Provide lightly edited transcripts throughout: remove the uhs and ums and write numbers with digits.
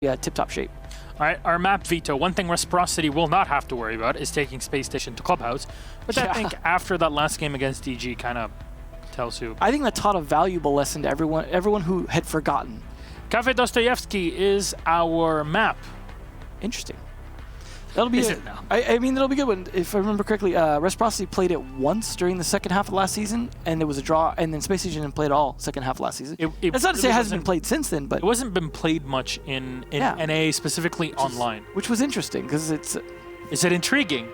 tip-top shape. All right, our map veto. One thing Reciprocity will not have to worry about is taking Spacestation to Clubhouse, which I think after that last game against DG kind of tells you. I think that taught a valuable lesson to everyone who had forgotten. Kafe Dostoyevsky is our map. Interesting. That'll be it now? I mean, that'll be good one. If I remember correctly, Reciprocity played it once during the second half of last season, and there was a draw, and then Spacestation didn't play it all second half of last season. That's not to say it hasn't been played since then, but it wasn't been played much in NA, specifically online. Which was interesting, because it's... Is it intriguing?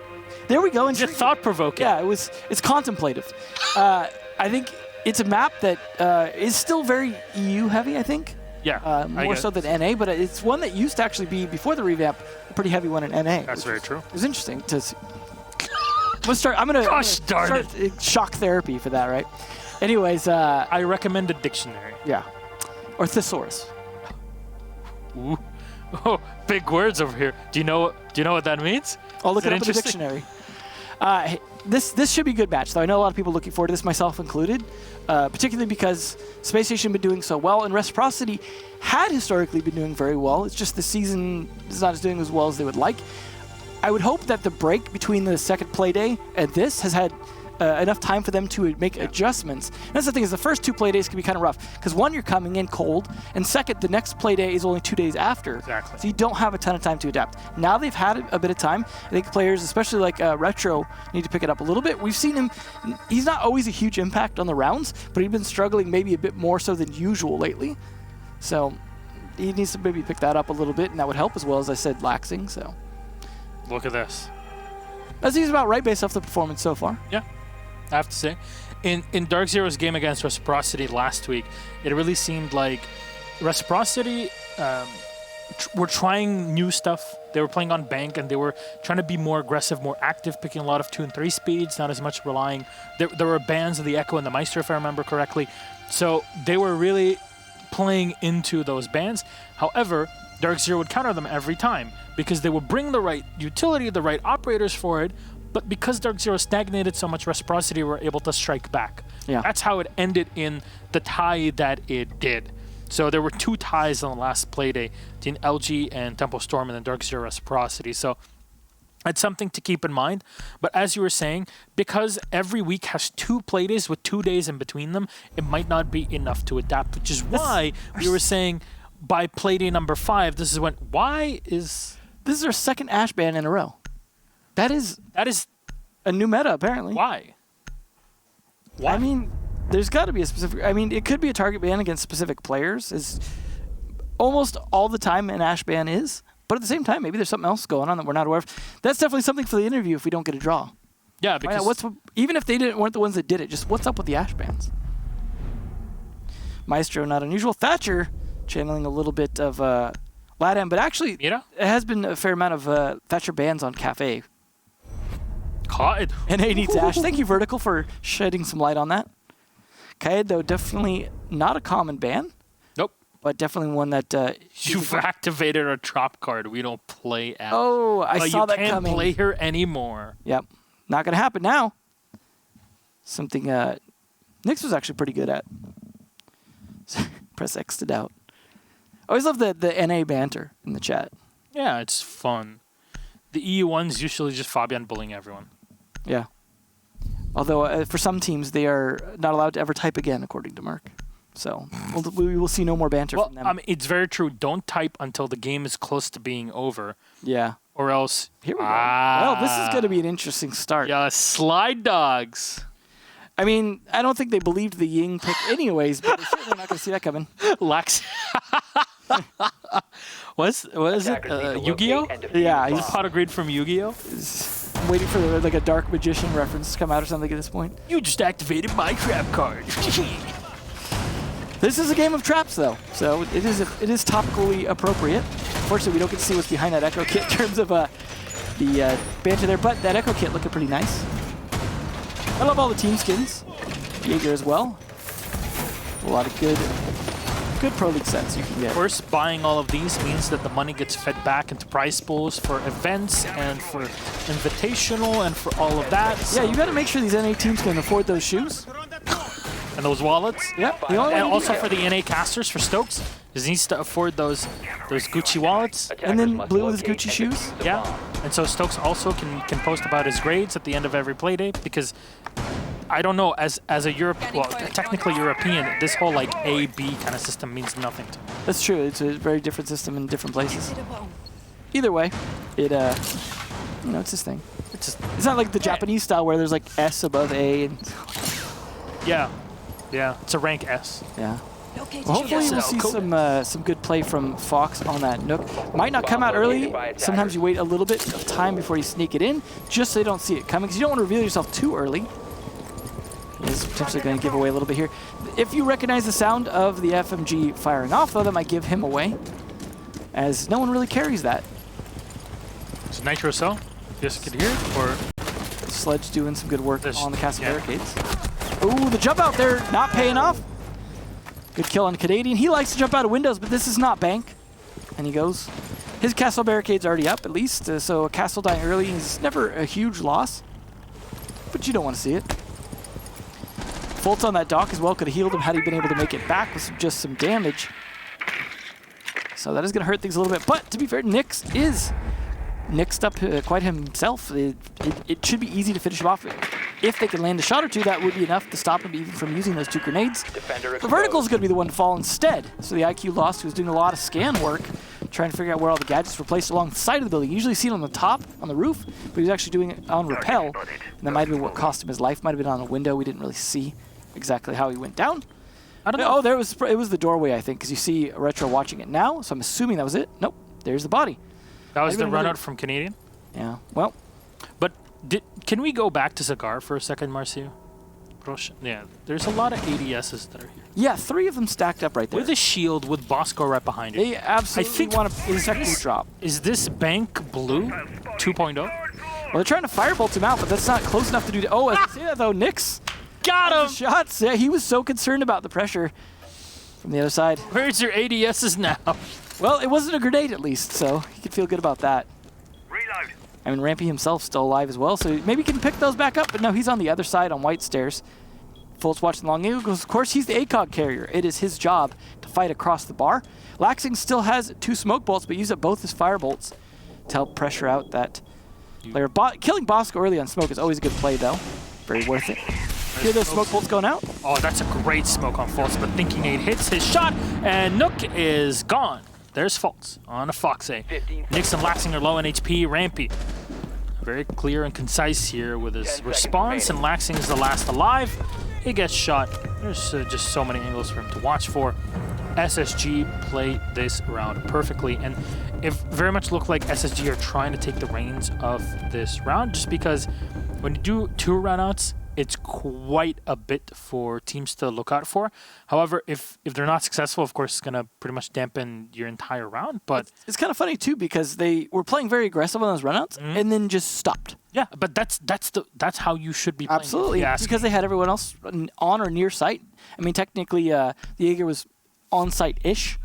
There we go. Is it thought-provoking? Yeah, it's contemplative. I think it's a map that is still very EU-heavy, I think. Yeah. More so than NA, but it's one that used to actually be, before the revamp, a pretty heavy one in NA. That's very true. It was interesting to see. I'm gonna start shock therapy for that, right? Anyways, I recommend a dictionary. Yeah. Or thesaurus. Ooh. Oh, big words over here. Do you know what that means? I'll look it up in the dictionary. Hey, this should be a good match, though. I know a lot of people looking forward to this, myself included, particularly because Spacestation been doing so well, and Reciprocity had historically been doing very well. It's just the season is not doing as well as they would like. I would hope that the break between the second play day and this has had enough time for them to make adjustments. And that's the thing, is the first two play days can be kind of rough, because one, you're coming in cold, and second, the next play day is only 2 days after. Exactly. So you don't have a ton of time to adapt. Now they've had a bit of time. I think players, especially like Retro, need to pick it up a little bit. We've seen him, he's not always a huge impact on the rounds, but he's been struggling maybe a bit more so than usual lately. So he needs to maybe pick that up a little bit, and that would help, as well as I said, laxing. So look at this. That seems about right based off the performance so far. Yeah. I have to say, in Dark Zero's game against Reciprocity last week, it really seemed like Reciprocity were trying new stuff. They were playing on bank, and they were trying to be more aggressive, more active, picking a lot of 2 and 3 speeds, not as much relying. There were bans of the Echo and the Meister, if I remember correctly. So they were really playing into those bans. However, Dark Zero would counter them every time, because they would bring the right utility, the right operators for it. But because Dark Zero stagnated so much, Reciprocity were able to strike back. Yeah. That's how it ended in the tie that it did. So there were 2 ties on the last playday between LG and Tempo Storm, and then Dark Zero Reciprocity. So it's something to keep in mind. But as you were saying, because every week has 2 playdays with 2 days in between them, it might not be enough to adapt, which is why we were saying by playday number 5, this is when, This is our second Ash ban in a row. That is a new meta, apparently. Why? I mean, there's got to be a specific... I mean, it could be a target ban against specific players. Is almost all the time an Ash ban is. But at the same time, maybe there's something else going on that we're not aware of. That's definitely something for the interview if we don't get a draw. Yeah, because... even if they weren't the ones that did it, just what's up with the Ash bans? Maestro, not unusual. Thatcher, channeling a little bit of LATAM, but actually, it has been a fair amount of Thatcher bans on Kafe. Caught it. NA needs Ash. Thank you, Vertical, for shedding some light on that. Kaed, though, definitely not a common ban. Nope. But definitely one that... You've activated a drop card. We don't play Ash. Oh, I saw that coming. You can't play her anymore. Yep. Not going to happen now. Something Nyx was actually pretty good at. Press X to doubt. I always love the NA banter in the chat. Yeah, it's fun. The EU ones usually just Fabian bullying everyone. Yeah. Although for some teams, they are not allowed to ever type again, according to Mark. So we will see no more banter from them. It's very true. Don't type until the game is close to being over. Yeah. Or else... Here we go. Well, this is going to be an interesting start. Yeah, slide dogs. I mean, I don't think they believed the Ying pick anyways, but they're certainly not going to see that coming. Lax. What is it? Yu-Gi-Oh? Yeah. He's pot agreed from Yu-Gi-Oh? I'm waiting for like a Dark Magician reference to come out or something at this point. You just activated my trap card. This is a game of traps, though, so it is topically appropriate. Unfortunately, we don't get to see what's behind that Echo kit in terms of the banter there, but that Echo kit looking pretty nice. I love all the team skins. Jaeger as well. A lot of good Pro League sets you can get. Of course, buying all of these means that the money gets fed back into prize pools for events and for invitational and for all of that. Yeah, you got to make sure these NA teams can afford those shoes. And those wallets. Yep. And also for the NA casters, for Stokes. He needs to afford those Gucci wallets. And then Blue with his Gucci shoes. Yeah. And so Stokes also can post about his grades at the end of every play day, because I don't know, as a technically European, this whole like A-B kind of system means nothing to me. That's true. It's a very different system in different places. Either way, it you know, it's his thing. It's not like the Japanese style where there's like S above A. And yeah. It's a rank S. Yeah. Well, hopefully we'll see some good play from Fox on that Nook. Might not come out early. Sometimes you wait a little bit of time before you sneak it in, just so you don't see it coming, because you don't want to reveal yourself too early. It's potentially going to give away a little bit here. If you recognize the sound of the FMG firing off, though, that might give him away, as no one really carries that. Is it Nitro Cell? Yes, you could hear it, or Sledge doing some good work on the castle barricades. Ooh, the jump out there not paying off. Good kill on Canadian. He likes to jump out of windows, but this is not bank. And he goes. His castle barricade's already up, at least, so a castle dying early is never a huge loss. But you don't want to see it. Fultz on that dock as well could have healed him had he been able to make it back with just some damage. So that is going to hurt things a little bit. But to be fair, Nyx is nixed up quite himself. It should be easy to finish him off. If they can land a shot or two, that would be enough to stop him even from using those 2 grenades. The Vertical is going to be the one to fall instead. So the IQ Lost, who was doing a lot of scan work, trying to figure out where all the gadgets were placed along the side of the building. You usually see it on the top, on the roof, but he was actually doing it on rappel. And that might have been what cost him his life. Might have been on a window. We didn't really see exactly how he went down. I don't know. Oh, it was the doorway, I think, because you see Retro watching it now. So I'm assuming that was it. Nope, there's the body. That was the run out from Canadian? Yeah, well. But can we go back to Zagar for a second, Marcio? Yeah, there's a lot of ADSs that are here. Yeah, 3 of them stacked up right there. With a shield, with Bosco right behind it. They absolutely want to second drop. Is this Bank Blue 2.0? Well, they're trying to firebolt him out, but that's not close enough to do. Oh, as I say that though, Nyx got him! Shots. Yeah, he was so concerned about the pressure from the other side. Where's your ADSs now? Well, it wasn't a grenade at least, so he could feel good about that. Reload. I mean, Rampy himself's still alive as well, so maybe he can pick those back up, but no, he's on the other side on White Stairs. Fultz watching long angle because, of course, he's the ACOG carrier. It is his job to fight across the bar. Laxing still has 2 smoke bolts, but uses up both his fire bolts to help pressure out that layer. Killing Bosco early on smoke is always a good play, though. Very worth it. Hear those smoke bolts going out? Oh, that's a great smoke on Fultz, but Thinking 8 hits his shot, and Nook is gone. There's Fultz on a Fox A. Nyx and Laxing are low on HP. Rampy, very clear and concise here with his response, and Laxing is the last alive. He gets shot. There's just so many angles for him to watch for. SSG play this round perfectly, and it very much looked like SSG are trying to take the reins of this round, just because when you do 2 runouts, it's quite a bit for teams to look out for. However, if they're not successful, of course, it's going to pretty much dampen your entire round. But it's kind of funny, too, because they were playing very aggressive on those runouts and then just stopped. Yeah, but that's how you should be playing. Absolutely, because they had everyone else on or near site. I mean, technically, the Jaeger was on site-ish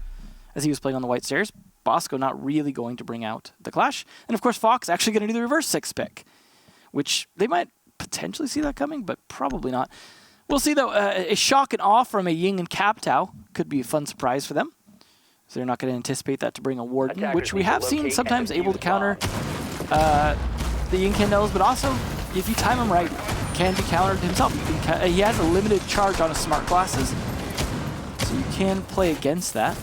as he was playing on the White Stairs. Bosco not really going to bring out the clash. And, of course, Fox actually going to do the reverse 6-pick, which they might potentially see that coming, but probably not. We'll see, though. A shock and awe from a Ying and Kaptao could be a fun surprise for them. So they're not going to anticipate that to bring a Warden, which we have seen sometimes able to counter the Ying Candles, but also, if you time him right, can be countered himself. He has a limited charge on his smart glasses, so you can play against that.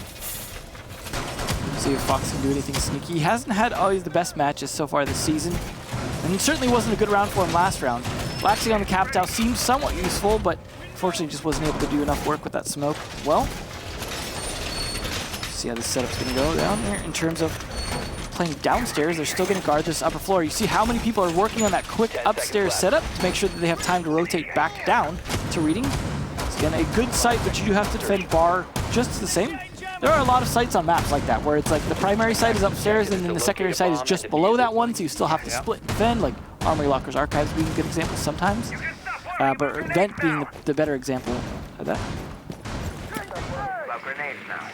See if Fox can do anything sneaky. He hasn't had always the best matches so far this season, and it certainly wasn't a good round for him last round. Laxing on the Kaptao seemed somewhat useful, but unfortunately just wasn't able to do enough work with that smoke. Well, see how this setup's going to go down there in terms of playing downstairs. They're still going to guard this upper floor. You see how many people are working on that quick upstairs setup to make sure that they have time to rotate back down to reading. It's again a good site, but you do have to defend bar just the same. There are a lot of sites on maps like that where it's like the primary site is upstairs and then the secondary site is just below that one, so you still have to split and defend, like Armory Lockers Archives being a good example sometimes, but Vent being the better example of that.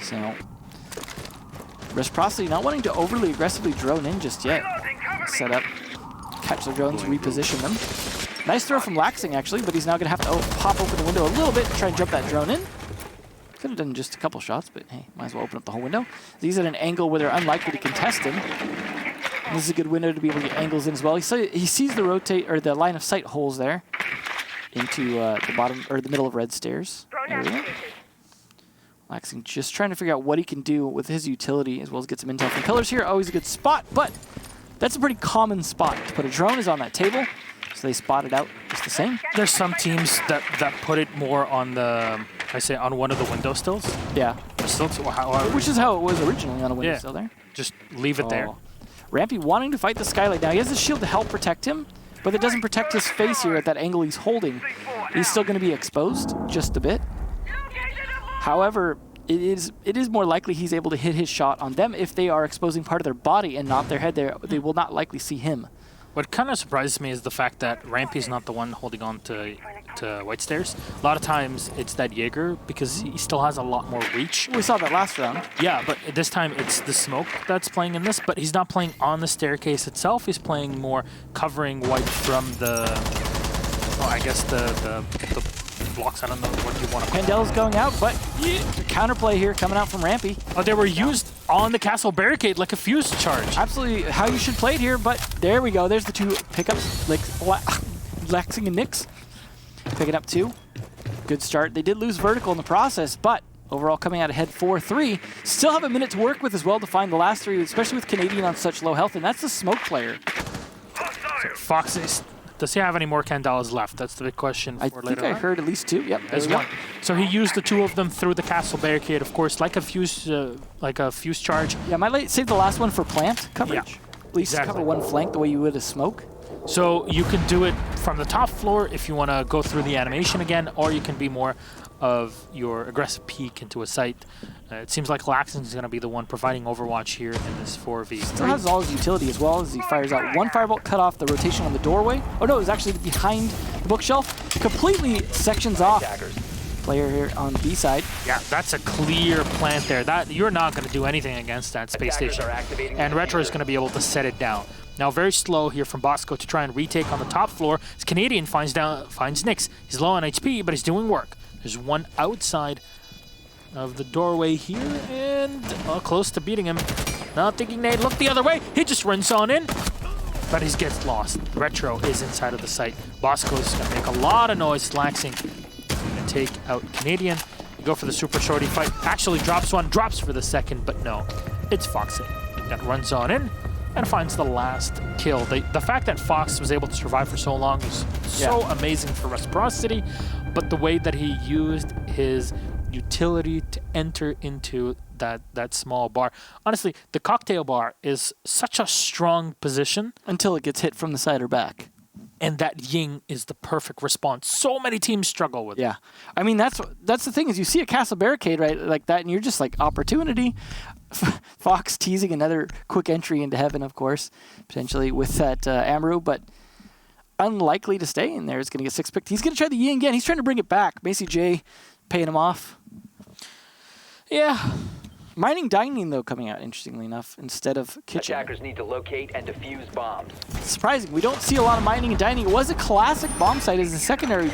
So, Reciprocity not wanting to overly aggressively drone in just yet. Set up, catch the drones, reposition them. Nice throw from Laxing actually, but he's now going to have to pop open the window a little bit and try and jump that drone in. Could have done just a couple shots, but hey, might as well open up the whole window. He's at an angle where they're unlikely to contest him. And this is a good window to be able to get angles in as well. He sees the rotate or the line of sight holes there into the bottom or the middle of red stairs area. Laxing just trying to figure out what he can do with his utility as well as get some intel from pillars here. Always a good spot, but that's a pretty common spot to put a drone is on that table. So they spot it out just the same. There's some teams that put it more on the, on one of the window stills. Yeah. Stills, which is how it was originally on a window sill there. Just leave it there. Rampy wanting to fight the skylight now. He has a shield to help protect him, but it doesn't protect his face here at that angle he's holding. He's still going to be exposed just a bit. However, it is more likely he's able to hit his shot on them if they are exposing part of their body and not their head. They will not likely see him. What kind of surprises me is the fact that Rampy's not the one holding on to White Stairs. A lot of times it's that Jaeger because he still has a lot more reach. We saw that last round. Yeah, but this time it's the smoke that's playing in this, but he's not playing on the staircase itself. He's playing more covering White from the, I guess the blocks. I don't know what you want to call it. Pandel's going out, but counterplay here coming out from Rampy. Oh, they were used on the castle barricade like a fuse charge. Absolutely how you should play it here, but there we go. There's the two pickups, like Laxing and Nyx. Picking up 2. Good start. They did lose vertical in the process, but overall coming out ahead 4-3. Still have a minute to work with as well to find the last 3, especially with Canadian on such low health, and that's the smoke player. So Fox does he have any more Candelas left? That's the big question for later on. I think I heard at least 2. Yep, there's one. So he used the 2 of them through the castle barricade, of course, like a fuse charge. Yeah, might save the last one for plant coverage. Yeah, at least cover one flank the way you would a smoke. So you can do it from the top floor if you want to go through the animation again, or you can be more of your aggressive peek into a site. It seems like Laxing is going to be the one providing overwatch here in this 4v. Still has all his utility as well as he fires out 1 firebolt, cut off the rotation on the doorway. Oh no, it was actually behind the bookshelf. Completely sections off player here on B side. Yeah, that's a clear plant there. That you're not going to do anything against that space station. And Retro is going to be able to set it down. Now very slow here from Bosco to try and retake on the top floor. As Canadian finds Nyx. He's low on HP, but he's doing work. There's one outside of the doorway here, and close to beating him. Not thinking they'd look the other way. He just runs on in, but he gets lost. Retro is inside of the site. Bosco's going to make a lot of noise. Laxing going to take out Canadian. You go for the super shorty fight. Actually drops one, drops for the second, but no. It's Foxy that runs on in and finds the last kill. The fact that Fox was able to survive for so long is so amazing for Reciprocity, but the way that he used his utility to enter into that small bar. Honestly, the cocktail bar is such a strong position. Until it gets hit from the side or back. And that ying is the perfect response. So many teams struggle with it. Yeah. I mean, that's the thing is you see a castle barricade, right, like that, and you're just like, opportunity. Fox teasing another quick entry into heaven, of course, potentially with that Amaru, but unlikely to stay in there. He's going to get 6 picked. He's going to try the ying again. He's trying to bring it back. Macy J paying him off. Yeah. Mining dining, though, coming out, interestingly enough, instead of kitchen. Attackers need to locate and defuse bombs. Surprising. We don't see a lot of mining and dining. It was a classic bomb site as a secondary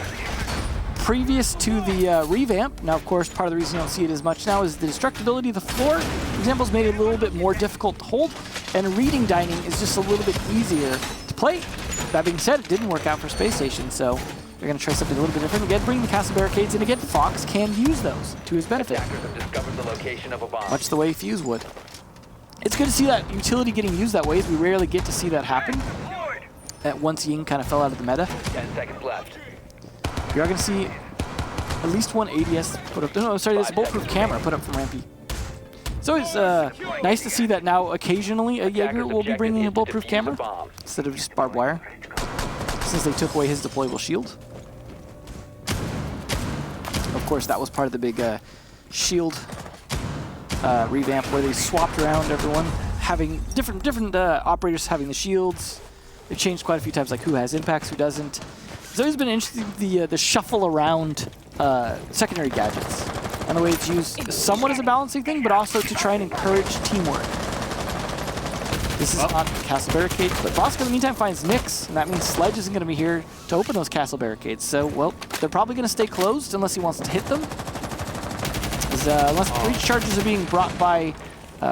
previous to the revamp. Now, of course, part of the reason you don't see it as much now is the destructibility of the floor. Examples made it a little bit more difficult to hold, and reading dining is just a little bit easier to play. That being said, it didn't work out for Space Station, so they're going to try something a little bit different. Again, bring the castle barricades in. Again, Fox can use those to his benefit. Attackers have discovered the location of a bomb. Much the way Fuse would. It's good to see that utility getting used that way, as we rarely get to see that happen. That once Ying kind of fell out of the meta. 10 seconds left. You are going to see at least one ADS put up. No, sorry, there's a bulletproof camera put up from Rampy. It's always nice to see that now occasionally a Jaeger will be bringing a bulletproof camera instead of just barbed wire, since they took away his deployable shield. Of course, that was part of the big shield revamp where they swapped around everyone, having different operators having the shields. They've changed quite a few times, like who has impacts, who doesn't. It's always been interesting, the shuffle around secondary gadgets and the way it's used somewhat as a balancing thing, but also to try and encourage teamwork. This is not castle barricades, but Bosco in the meantime finds Nyx, and that means Sledge isn't going to be here to open those castle barricades. So, well, they're probably going to stay closed unless he wants to hit them. As unless breach charges are being brought by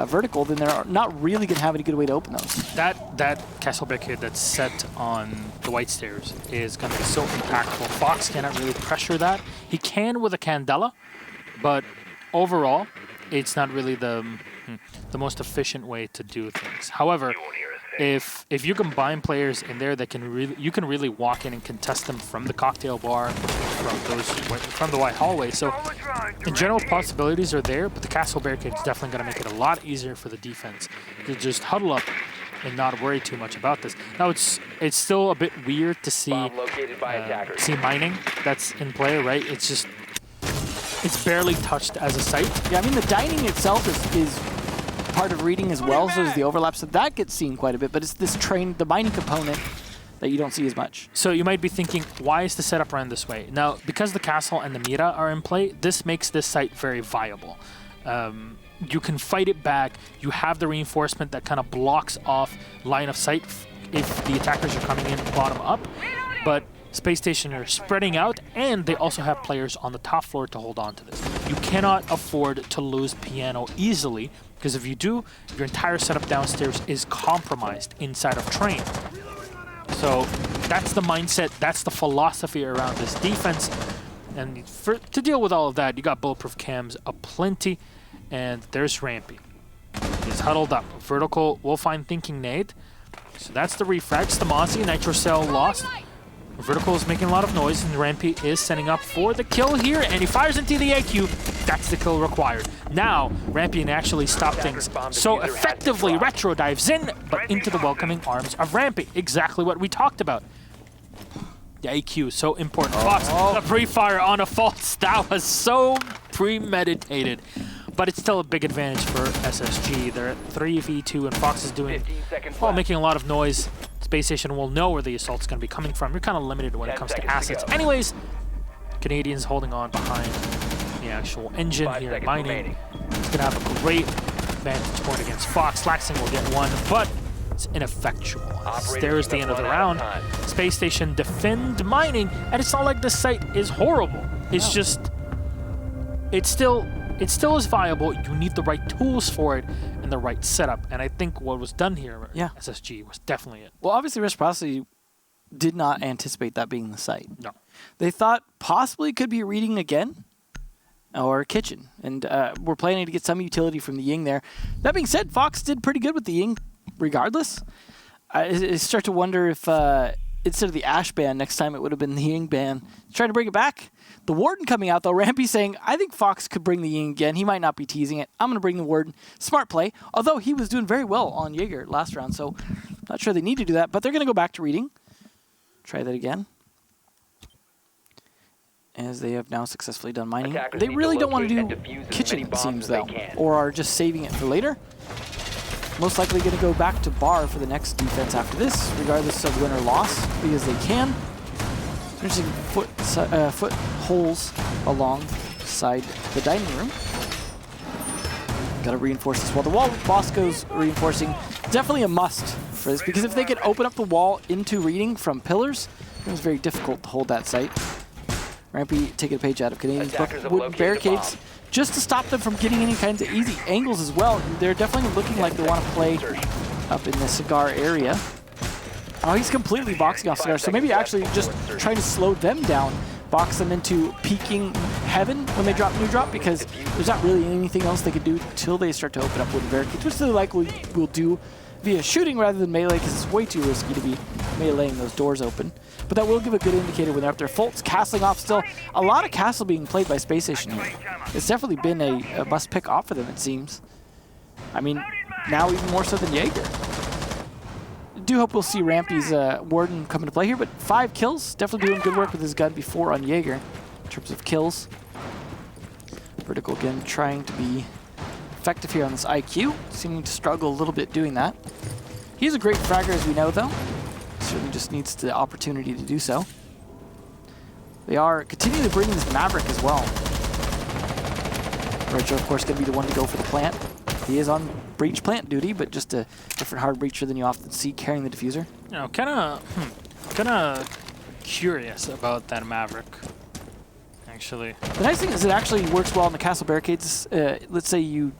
Vertical, then they're not really going to have any good way to open those. That castle barricade that's set on the white stairs is going to be so impactful. Fox cannot really pressure that. He can with a Candela, but overall, it's not really the most efficient way to do things. However, if you combine players in there that you can really walk in and contest them from the cocktail bar, from the white hallway. So in general, possibilities are there, but the castle barricade is definitely going to make it a lot easier for the defense to just huddle up and not worry too much about this. Now it's still a bit weird to see mining that's in play, right? It's barely touched as a site. Yeah, I mean the dining itself is part of reading as well, so is the overlap, so that gets seen quite a bit, but it's this the mining component that you don't see as much. So you might be thinking, why is the setup run this way? Now, because the castle and the Mira are in play, this makes this site very viable. You can fight it back, you have the reinforcement that kind of blocks off line of sight if the attackers are coming in bottom up, but Space Station are spreading out, and they also have players on the top floor to hold on to this. You cannot afford to lose Piano easily, because if you do, your entire setup downstairs is compromised inside of Train. So that's the mindset, that's the philosophy around this defense. And to deal with all of that, you got bulletproof cams aplenty, and there's Rampy. He's huddled up. Vertical will find Thinking Nade. So that's the refrags. The Mozzie, Nitro Cell lost. Vertical is making a lot of noise, and Rampy is setting up for the kill here, and he fires into the AQ. That's the kill required. Now, Rampy can actually stop things so effectively. Retro dives in, but into the welcoming arms of Rampy. Exactly what we talked about. The AQ, so important. Fox, the pre-fire on a false. That was so premeditated. But it's still a big advantage for SSG. They're at 3v2, and Fox is doing, well, making a lot of noise. Space Station will know where the assault's going to be coming from. You're kind of limited when it comes to assets. Anyways, Canadians holding on behind the actual engine here at mining. It's going to have a great vantage point against Fox. Laxing will get one, but it's ineffectual. There's the end of the round. Space Station defend mining, and it's not like the site is horrible. It's just, it still is viable. You need the right tools for it and the right setup. And I think what was done here at SSG was definitely it. Well, obviously Reciprocity did not anticipate that being the site. No. They thought possibly it could be reading again or kitchen. And we're planning to get some utility from the Ying there. That being said, Fox did pretty good with the Ying regardless. I start to wonder if instead of the Ash ban, next time it would have been the Ying ban. Trying to bring it back. The Warden coming out, though. Rampy saying, I think Fox could bring the Ying again. He might not be teasing it. I'm going to bring the Warden. Smart play. Although he was doing very well on Jaeger last round, so not sure they need to do that. But they're going to go back to reading. Try that again. As they have now successfully done mining. They really don't want to do kitchen, it seems, though. Or are just saving it for later. Most likely going to go back to bar for the next defense after this, regardless of win or loss, because they can. Interesting foot holes alongside the dining room. Got to reinforce this wall. The wall Bosco's reinforcing. Definitely a must for this, because if they could open up the wall into reading from pillars, it was very difficult to hold that site. Rampy taking a page out of Canadians' book. Wooden barricades just to stop them from getting any kinds of easy angles as well. They're definitely looking like they want to play up in the cigar area. Oh, he's completely boxing off Cigar, so maybe actually just trying to slow them down, box them into peaking heaven when they drop new drop, because there's not really anything else they could do until they start to open up wooden barricades, which they likely will do via shooting rather than melee, because it's way too risky to be meleeing those doors open. But that will give a good indicator when they're up there. Fultz castling off still. A lot of castle being played by Space Station here. It's definitely been a must-pick off for them, it seems. I mean, now even more so than Jaeger. I do hope we'll see Rampy's Warden come into play here, but 5 kills. Definitely doing good work with his gun before on Jaeger in terms of kills. Vertical again trying to be effective here on this IQ, seeming to struggle a little bit doing that. He's a great fragger, as we know, though. Certainly just needs the opportunity to do so. They are continuing to bring this Maverick as well. Retro, of course, going to be the one to go for the plant. He is on breach plant duty, but just a different hard breacher than you often see carrying the diffuser. You know, kind of curious about that Maverick. actually. The nice thing is it actually works well in the castle barricades. Let's say you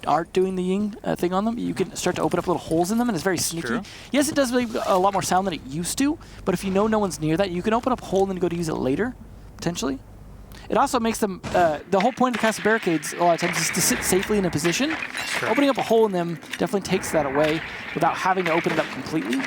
aren't doing the Ying thing on them, you can start to open up little holes in them, and it's very sneaky. True. Yes, it does make a lot more sound than it used to, but if you know no one's near that, you can open up a hole and then go to use it later, potentially. It also makes them, the whole point of the castle barricades a lot of times is to sit safely in a position. Sure. Opening up a hole in them definitely takes that away without having to open it up completely.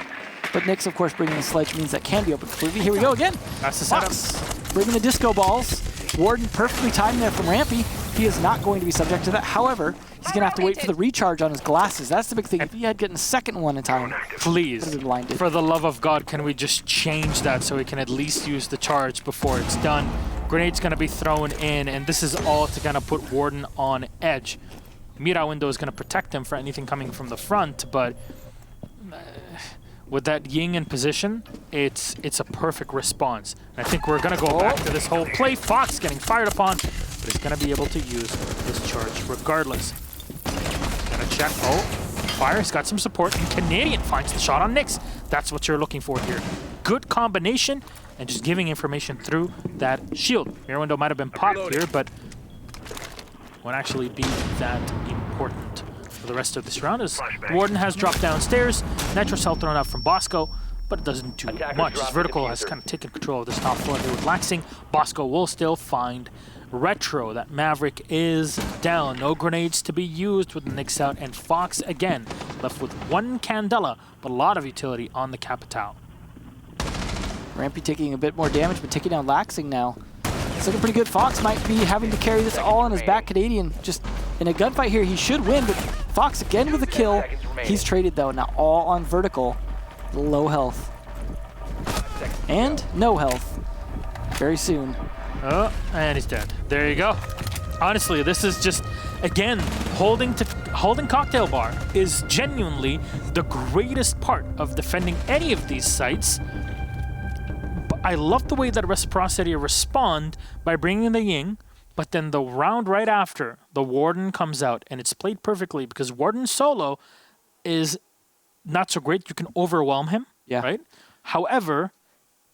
But Nyx, of course, bringing the sledge means that can be open completely. Here we go again. That's the setup. Fox bringing the disco balls. Warden perfectly timed there from Rampy. He is not going to be subject to that. However, he's going to have to wait for the recharge on his glasses. That's the big thing. If he had gotten a second one in time, Please, would have been blinded. for the love of God, can we just change that so we can at least use the charge before it's done? Grenade's going to be thrown in, and this is all to kind of put Warden on edge. Mira window is going to protect him for anything coming from the front, but with that Ying in position, it's a perfect response. And I think we're going to go back to this whole play. Fox getting fired upon, but he's going to be able to use this charge regardless. Gonna check. Oh, Fire's got some support, and Canadian finds the shot on Nyx. That's what you're looking for here. Good combination, and just giving information through that shield. Mirror window might have been popped here, but won't actually be that important for the rest of this round, as Warden has dropped downstairs. Nitro cell thrown out from Bosco, but it doesn't do much, as Vertical has kind of taken control of this top floor here with Laxing. Bosco will still find Retro. That Maverick is down. No grenades to be used with the Nyx out, and Fox again left with one Candela, but a lot of utility on the Capital. Rampy taking a bit more damage, but taking down Laxing now. It's looking pretty good. Fox might be having to carry this all on his back. Canadian just in a gunfight here. He should win, but Fox again with a kill. He's traded though, now all on Vertical. Low health. And no health. Very soon. Oh, and he's dead. There you go. Honestly, this is just, again, holding Cocktail Bar is genuinely the greatest part of defending any of these sites. But I love the way that Reciprocity respond by bringing the Ying, but then the round right after, the Warden comes out, and it's played perfectly because Warden solo is not so great. You can overwhelm him, right? However,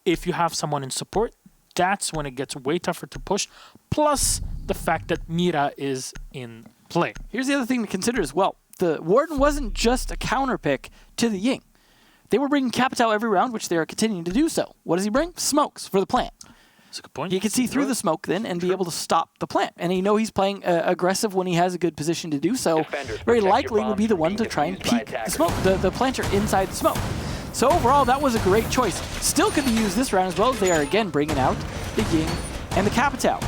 if you have someone in support, that's when it gets way tougher to push, plus the fact that Mira is in play. Here's the other thing to consider as well. The Warden wasn't just a counter pick to the Ying. They were bringing Capital every round, which they are continuing to do so. What does he bring? Smokes for the plant. That's a good point. He can see through the smoke then and be able to stop the plant. And you know he's playing aggressive when he has a good position to do so. Very likely will be the one to try and peek the smoke, the planter inside the smoke. So overall, that was a great choice. Still could be used this round as well, as they are again bringing out the Ying and the Capital,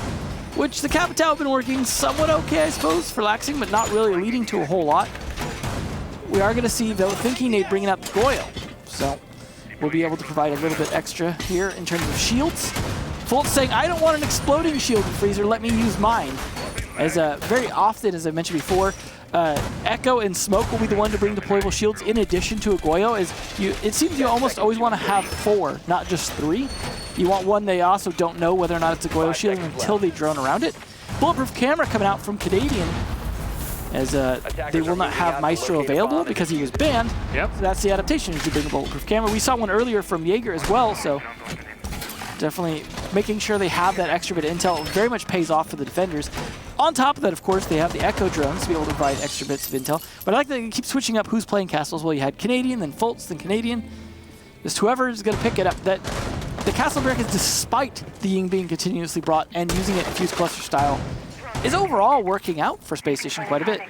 which the Capital have been working somewhat okay, I suppose, for Laxing, but not really leading to a whole lot. We are going to see, though, Thinking Nate bringing up Goyle. So we'll be able to provide a little bit extra here in terms of shields. Fultz saying, I don't want an exploding shield in Freezer, let me use mine. As very often, as I mentioned before, Echo and Smoke will be the one to bring deployable shields in addition to a Goyo. It seems you almost always want to have 4, not just 3. You want one they also don't know whether or not it's a Goyo shield until they drone around it. Bulletproof camera coming out from Canadian, as they will not have Maestro available because he was banned. Yep. So that's the adaptation, is to bring a bulletproof camera. We saw one earlier from Jaeger as well, so definitely making sure they have that extra bit of intel very much pays off for the defenders. On top of that, of course, they have the Echo drones to be able to provide extra bits of intel. But I like that you keep switching up who's playing castles. Well, you had Canadian, then Fultz, then Canadian. Just whoever is going to pick it up. That the castle barricades, despite the Ying being continuously brought and using it fused cluster style, is overall working out for Spacestation quite a bit.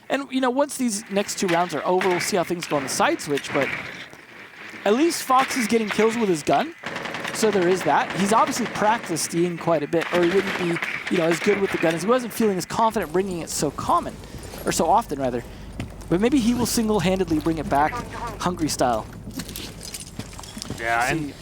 And, you know, once these next 2 rounds are over, we'll see how things go on the side switch. But at least Fox is getting kills with his gun. So there is that. He's obviously practiced Ying quite a bit, or he wouldn't be, you know, as good with the gun as he wasn't feeling as confident bringing it so common, or so often rather. But maybe he will single-handedly bring it back, Hungry style. Yeah, and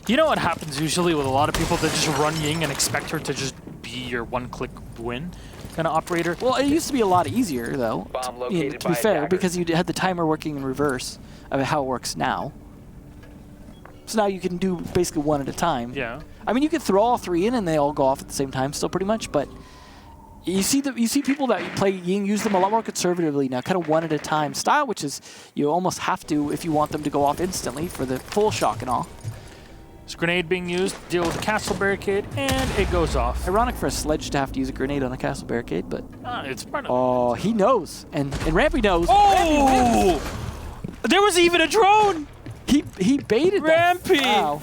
you know what happens usually with a lot of people that just run Ying and expect her to just be your one-click win kind of operator? Well, it used to be a lot easier, though, to be fair, because you had the timer working in reverse of how it works now. So now you can do basically one at a time. Yeah. I mean, you could throw all 3 in and they all go off at the same time still pretty much, but you see people that play Ying use them a lot more conservatively now, kind of one at a time style, which is you almost have to if you want them to go off instantly for the full shock and all. It's a grenade being used, deal with the castle barricade, and it goes off. Ironic for a sledge to have to use a grenade on a castle barricade, but It's part of oh, he knows, and Rampy knows. Oh! There was even a drone! He baited that. Rampy! Wow.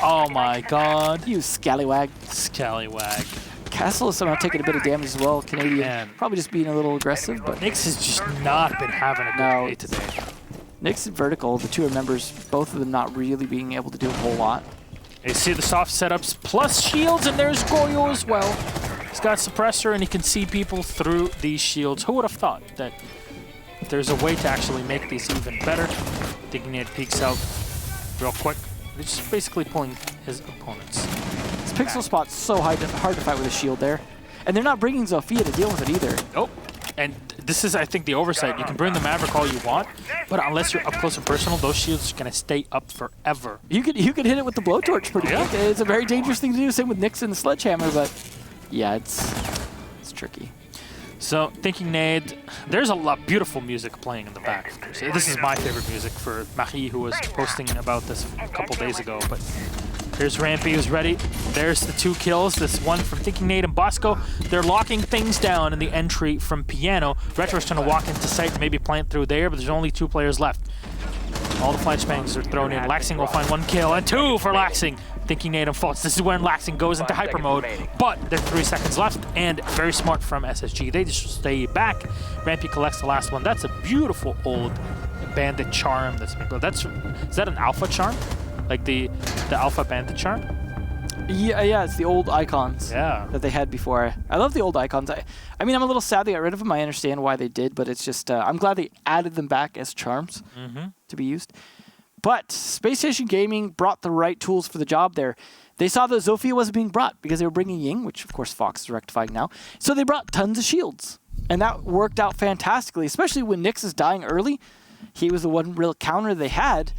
Oh my god. You scallywag. Scallywag. Castle is somehow taking a bit of damage as well. Canadian Man. probably just being a little aggressive, but Nyx has just not been having a good No. day today. Nyx and Vertical, the two are members, both of them not really being able to do a whole lot. You see the soft setups plus shields, and there's Goyo as well. He's got suppressor, and he can see people through these shields. Who would have thought that there's a way to actually make these even better? Thinking it peeks out real quick. He's just basically pulling his opponents. This pixel spot's so hard to fight with a shield there. And they're not bringing Zofia to deal with it either. Oh, and this is, I think, the oversight. You can bring the Maverick all you want, but unless you're up close and personal, those shields are going to stay up forever. You could hit it with the blowtorch pretty quick. It's a very dangerous thing to do. Same with Nyx and the sledgehammer, but yeah, it's tricky. So, thinking Nade, there's a lot beautiful music playing in the back. This is my favorite music for Marie, who was posting about this a couple days ago. But there's Rampy, who's ready. There's the 2 kills. This one from Thinking Nade and Bosco. They're locking things down in the entry from Piano. Retro's trying to walk into site and maybe plant through there, but there's only 2 players left. All the flashbangs are thrown in. Laxing will find 1 kill, and 2 for Laxing. Thinking Nade and Faults. This is when Laxing goes into hyper mode, but there's 3 seconds left, and very smart from SSG. They just stay back. Rampy collects the last one. That's a beautiful old bandit charm that's been built. Is that an alpha charm? Like the alpha bandit charm? Yeah, it's the old icons that they had before. I love the old icons. I mean, I'm a little sad they got rid of them. I understand why they did, but it's just, I'm glad they added them back as charms to be used. But Space Station Gaming brought the right tools for the job there. They saw that Zofia wasn't being brought because they were bringing Ying, which of course Fox is rectifying now. So they brought tons of shields. And that worked out fantastically, especially when Nyx is dying early. He was the one real counter they had.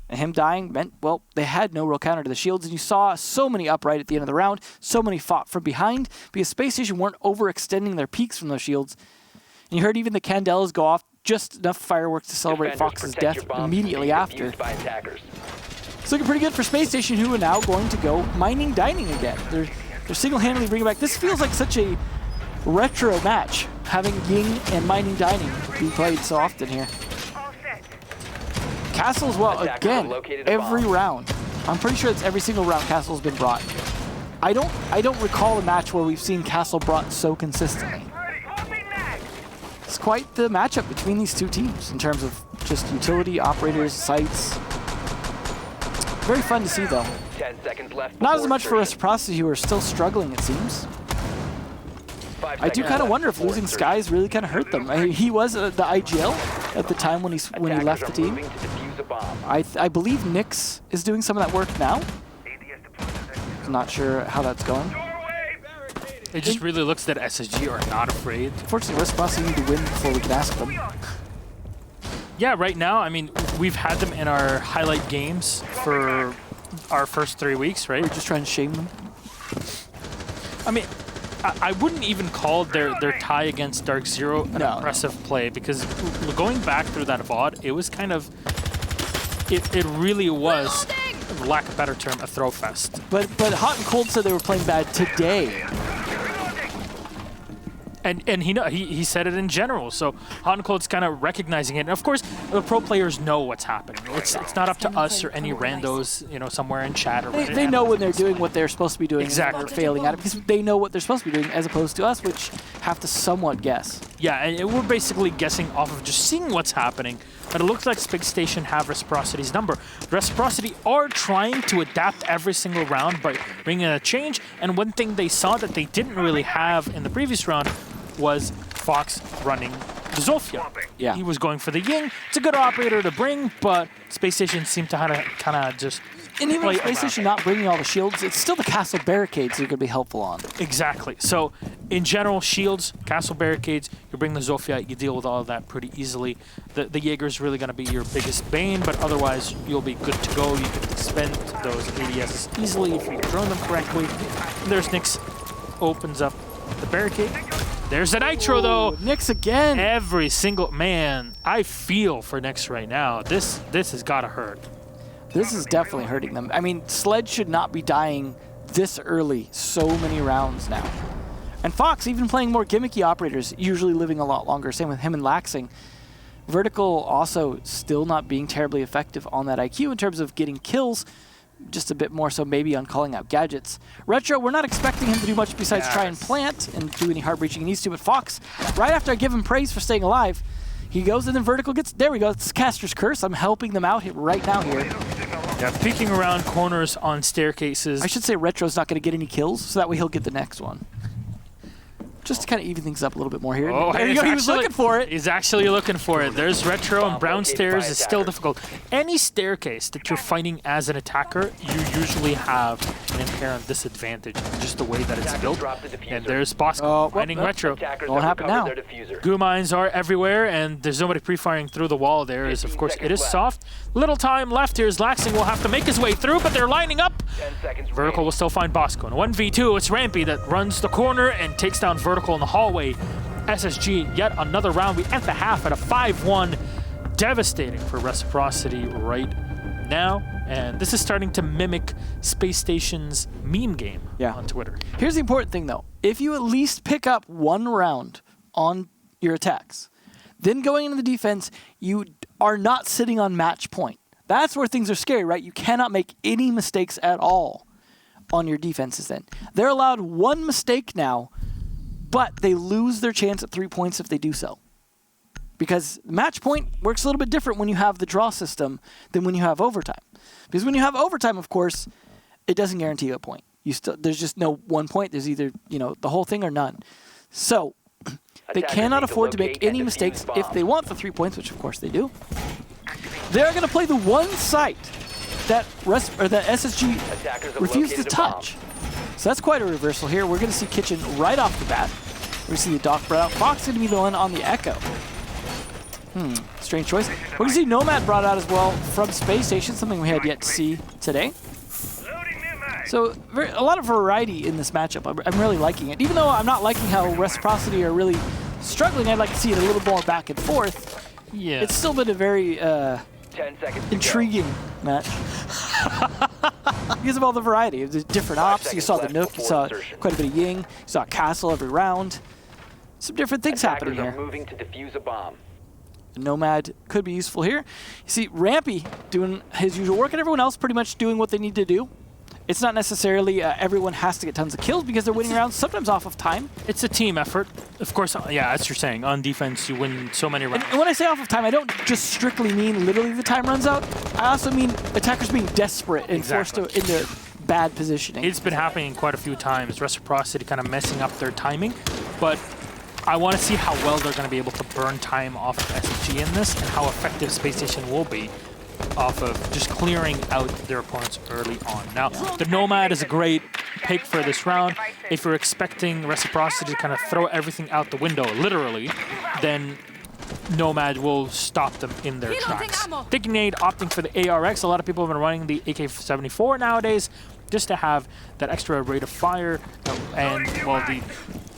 And him dying meant, well, they had no real counter to the shields. And you saw so many upright at the end of the round, so many fought from behind because Space Station weren't overextending their peaks from those shields. And you heard even the Candelas go off, just enough fireworks to celebrate Fox's death immediately after. It's looking pretty good for Space Station, who are now going to go mining dining again. They're single-handedly bringing back. This feels like such a retro match, having Ying and mining dining be played so often here. Castle as well, again, every round. I'm pretty sure it's every single round Castle's been brought. I don't recall a match where we've seen Castle brought so consistently. It's quite the matchup between these two teams in terms of just utility, operators, sites. Very fun to see, though. 10 seconds left. Not as much for Reciprocity, who are still struggling, it seems. I do kind of wonder if losing Skies really kind of hurt them. He was the IGL at the time when he left the team. I believe Nyx is doing some of that work now. Not sure how that's going. It just really looks that SSG are not afraid. Unfortunately, Reciprocity need to win before we can ask them. Yeah, right now, I mean, we've had them in our highlight games for our first 3 weeks, right? We're just trying to shame them. I mean, I wouldn't even call their tie against Dark Zero an impressive play, because going back through that VOD, it was kind of, it really was, for lack of a better term, a throw fest. But Hot and Cold said they were playing bad today. And he said it in general, so Hot and Cold's kind of recognizing it. And of course, the pro players know what's happening. It's not up to us or any randos, you know, somewhere in chat or they know when they're doing what they're supposed to be doing. Exactly. And they're failing at it because they know what they're supposed to be doing, as opposed to us, which have to somewhat guess. Yeah, and we're basically guessing off of just seeing what's happening. But it looks like Spacestation have Reciprocity's number. Reciprocity are trying to adapt every single round by bringing a change. And one thing they saw that they didn't really have in the previous round was Fox running the Zofia. Yeah. He was going for the Ying. It's a good operator to bring, but Space Station seemed to kind of just And even with Space Station not bringing all the shields, it's still the castle barricades you're going to be helpful on. Exactly. So, in general, shields, castle barricades, you bring the Zofia, you deal with all of that pretty easily. The Jaeger's really going to be your biggest bane, but otherwise, you'll be good to go. You can spend those ADSs easily if you drone them correctly. And there's Nyx, opens up the barricade. There's the Nitro, though. Nyx again. Every single man, I feel for Nyx right now. This has got to hurt. This is definitely hurting them. I mean, Sledge should not be dying this early so many rounds now. And Fox, even playing more gimmicky operators, usually living a lot longer. Same with him and Laxing. Vertical also still not being terribly effective on that IQ in terms of getting kills, just a bit more so maybe on calling out gadgets. Retro, we're not expecting him to do much besides try and plant and do any heart breaching he needs to, but Fox, right after I give him praise for staying alive, he goes and then Vertical gets, there we go, it's Caster's Curse. I'm helping them out right now here. Yeah, peeking around corners on staircases. I should say Retro's not going to get any kills, so that way he'll get the next one. Just to kind of even things up a little bit more here. Oh, there you go, he was looking for it. He's actually looking for it. There's Retro, and brown stairs is still difficult. Any staircase that you're fighting as an attacker, you usually have an inherent disadvantage, just the way that it's built. And there's Bosco finding Retro. Won't happen now. Goo mines are everywhere, and there's nobody pre-firing through the wall there. Is of course, it is soft. Little time left here. Laxing will have to make his way through, but they're lining up. Vertical will still find Bosco. In 1v2, it's Rampy that runs the corner and takes down Vertical in the hallway. SSG, yet another round. We end the half at a 5-1. Devastating for Reciprocity right now. And this is starting to mimic Space Station's meme game on Twitter. Here's the important thing, though. If you at least pick up one round on your attacks, then going into the defense, you are not sitting on match point. That's where things are scary, right? You cannot make any mistakes at all on your defenses then. They're allowed one mistake now, but they lose their chance at 3 points if they do so. Because match point works a little bit different when you have the draw system than when you have overtime. Because when you have overtime, of course, it doesn't guarantee you a point. There's just no 1 point. There's either, the whole thing or none. So they cannot afford to make any mistakes if they want the 3 points, which of course they do. They're going to play the one site that SSG refused to touch. So that's quite a reversal here. We're going to see Kitchen right off the bat. We're going to see the Doc brought out. Fox going to be the one on the Echo. Strange choice. We're going to see Nomad brought out as well from Space Station, something we had yet to see today. So a lot of variety in this matchup. I'm really liking it. Even though I'm not liking how Reciprocity are really struggling, I'd like to see it a little more back and forth. Yeah. It's still been a very 10 seconds intriguing match. Because of all the variety. Of the different ops. You saw the Nook, you saw quite a bit of Ying, you saw Castle every round. Some different things happening here. Moving to defuse a bomb. Nomad could be useful here. You see Rampy doing his usual work and everyone else pretty much doing what they need to do. It's not necessarily everyone has to get tons of kills because they're winning rounds sometimes off of time. It's a team effort. Of course, yeah, as you're saying, on defense you win so many rounds. And when I say off of time, I don't just strictly mean literally the time runs out. I also mean attackers being desperate and forced into bad positioning. It's been happening quite a few times. Reciprocity kind of messing up their timing, but I want to see how well they're going to be able to burn time off of SSG in this and how effective Space Station will be off of just clearing out their opponents early on. Now, the Nomad is a great pick for this round. If you're expecting Reciprocity to kind of throw everything out the window, literally, then Nomad will stop them in their tracks. Thinking Nade opting for the ARX. A lot of people have been running the AK-74 nowadays just to have that extra rate of fire and, well, the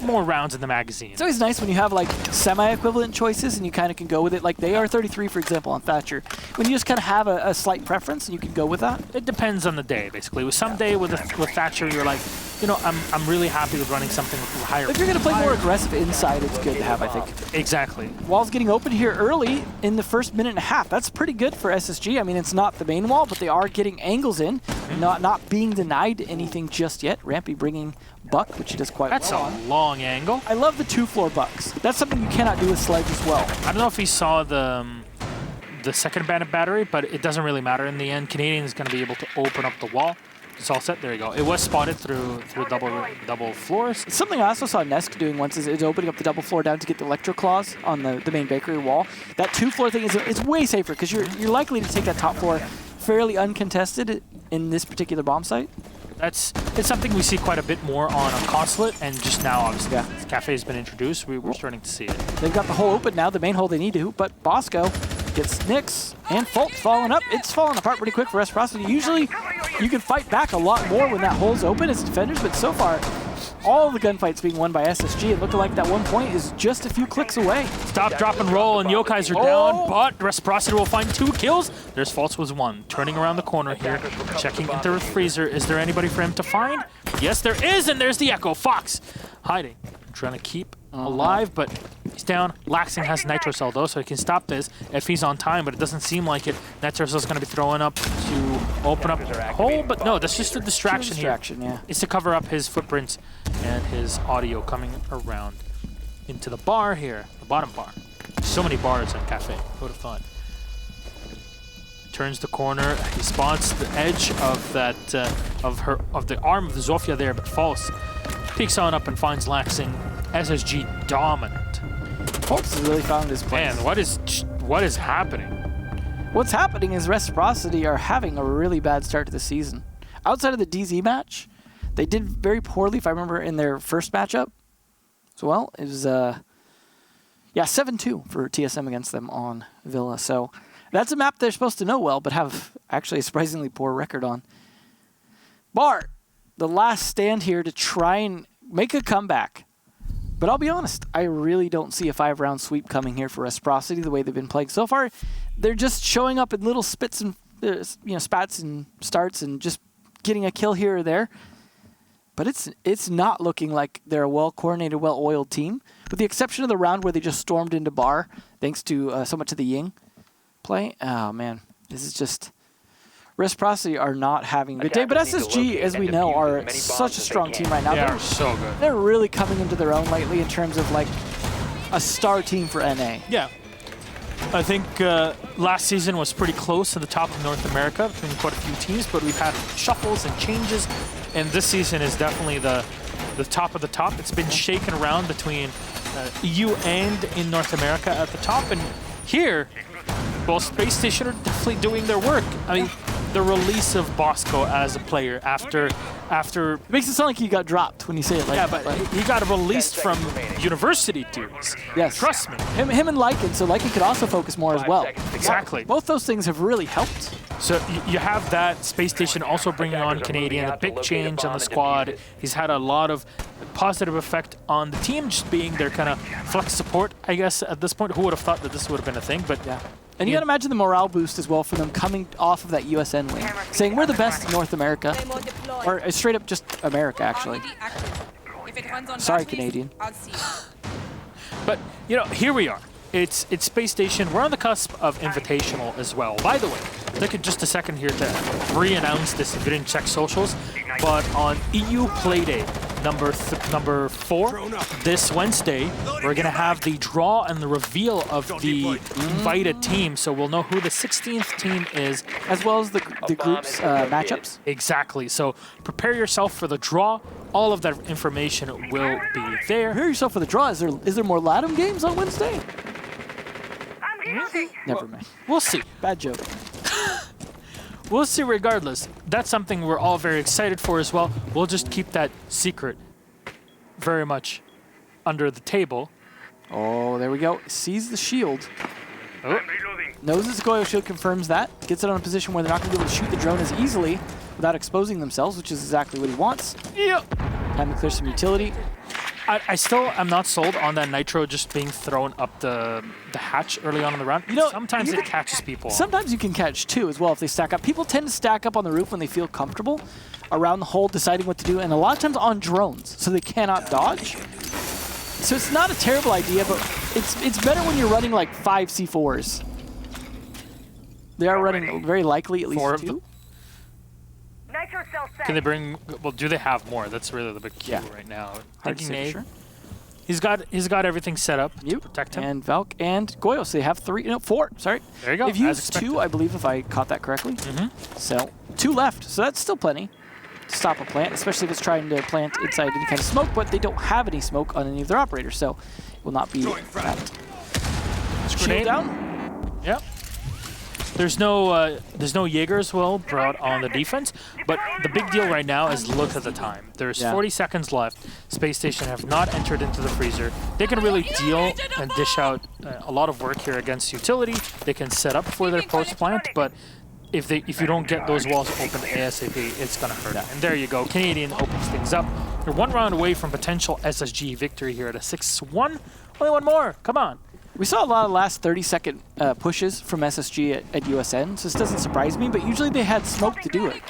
more rounds in the magazine. It's always nice when you have like semi-equivalent choices and you kind of can go with it. Like the AR-33, for example, on Thatcher. When you just kind of have a slight preference and you can go with that. It depends on the day, basically. With some day with Thatcher, you're like, I'm really happy with running something with higher. If you're going to play more aggressive inside, it's good to have, I think. Exactly. Wall's getting open here early in the first minute and a half. That's pretty good for SSG. I mean, it's not the main wall, but they are getting angles in, not being denied anything just yet. Rampy bringing Buck, which he does quite well. That's a long angle. I love the 2-floor Bucks. That's something you cannot do with Sledge as well. I don't know if he saw the second bandit battery, but it doesn't really matter in the end. Canadian is going to be able to open up the wall. It's all set. There you go. It was spotted through double floors. Something I also saw Nesk doing once is opening up the double floor down to get the electro claws on the main bakery wall. That 2-floor thing is way safer because you're likely to take that top floor fairly uncontested in this particular bomb site. It's something we see quite a bit more on a Consulate, and just now, obviously, Kafe has been introduced. We're starting to see it. They've got the hole open now, the main hole they need to, but Bosco gets Nyx, and Fult's falling up. It's falling apart pretty quick for Reciprocity. Usually, you can fight back a lot more when that hole's open as defenders, but so far, all the gunfights being won by SSG, and looking like that 1 point is just a few clicks away. Stop, drop, and roll, and Yokais are down, but Reciprocity will find 2 kills. There's False was 1. Turning around the corner here, checking into the freezer. Is there anybody for him to find? Yes, there is, and there's the Echo. Fox hiding, trying to keep alive, but he's down. Laxing has Nitro Cell though, so he can stop this if he's on time, but it doesn't seem like it. Nitro Cell's going to be throwing up to open up a hole, but no, that's just a distraction here. Yeah. It's to cover up his footprints and his audio coming around into the bar here, the bottom bar. So many bars in Kafe, who would have thought? Turns the corner, he spots the edge of that, of the arm of the Zofia there, but False peeks on up and finds Laxing. SSG dominant. False has really found his place. Man, what is happening? What's happening is Reciprocity are having a really bad start to the season. Outside of the DZ match, they did very poorly, if I remember, in their first matchup as well. It was, 7-2 for TSM against them on Villa. So that's a map they're supposed to know well, but have actually a surprisingly poor record on. Bart, the last stand here to try and make a comeback. But I'll be honest, I really don't see a 5-round sweep coming here for Reciprocity the way they've been playing so far. They're just showing up in little spits and spats and starts and just getting a kill here or there. But it's not looking like they're a well-coordinated, well-oiled team, with the exception of the round where they just stormed into bar, thanks to so much of the Ying play. Oh man, this is just... Reciprocity are not having a good day, but SSG, as we know, are such a strong team right now. They are so good. They're really coming into their own lately in terms of like a star team for NA. Yeah. I think last season was pretty close to the top of North America between quite a few teams, but we've had shuffles and changes, and this season is definitely the top of the top. It's been shaken around between EU and in North America at the top, and here, well, Spacestation are definitely doing their work. I mean, the release of Bosco as a player after It makes it sound like he got dropped when you say it like yeah, that. but he got released from university duties. Yes. Trust me. Him and Lycan, so Lycan could also focus more as well. Exactly. Both those things have really helped. So you have that Spacestation also bringing on Canadian, a big change on the squad. He's had a lot of positive effect on the team, just being their kind of flex support, I guess, at this point. Who would have thought that this would have been a thing? But yeah. And you gotta imagine the morale boost as well for them coming off of that USN win, saying we're the best in North America, or straight up just America, actually. Sorry, Canadian. But, you know, here we are. It's Spacestation. We're on the cusp of Invitational as well. By the way, take just a second here to re-announce this if you didn't check socials. But on EU Playday number 4, this Wednesday, we're going to have the draw and the reveal of the invited team. So we'll know who the 16th team is. As well as the group's matchups. Exactly. So prepare yourself for the draw. All of that information will be there. Prepare yourself for the draw. Is there more Latam games on Wednesday? Never mind. We'll see. Bad joke. We'll see regardless. That's something we're all very excited for as well. We'll just keep that secret very much under the table. Oh, there we go. Sees the shield. Oh. Knows his Goyo shield, confirms that. Gets it on a position where they're not going to be able to shoot the drone as easily without exposing themselves, which is exactly what he wants. Yep. Time to clear some utility. I still am not sold on that Nitro just being thrown up the hatch early on in the round. You know, sometimes it catches people. Sometimes you can catch two as well if they stack up. People tend to stack up on the roof when they feel comfortable around the hole, deciding what to do, and a lot of times on drones, so they cannot dodge. So it's not a terrible idea, but it's better when you're running like 5 C4s. They are running very likely at least 4 of 2. them. Can they bring? Well, do they have more? That's really the big key right now. Hard to say for sure. He's got everything set up to protect him. And Valk and Goyo, so they have 4. Sorry. There you go. They've used 2, I believe, if I caught that correctly. So 2 left. So that's still plenty to stop a plant, especially if it's trying to plant inside any kind of smoke. But they don't have any smoke on any of their operators, so it will not be that. Shield down. Yep. There's no Jaeger as well brought on the defense, but the big deal right now is look at the time. There's 40 seconds left. Spacestation have not entered into the freezer. They can really deal and dish out a lot of work here against utility. They can set up for their post plant, but if you don't get those walls open ASAP, it's gonna hurt. And there you go. Canadian opens things up. You're one round away from potential SSG victory here at a 6-1. Only one more. Come on. We saw a lot of last 30-second pushes from SSG at USN, so this doesn't surprise me, but usually they had smoke to do it.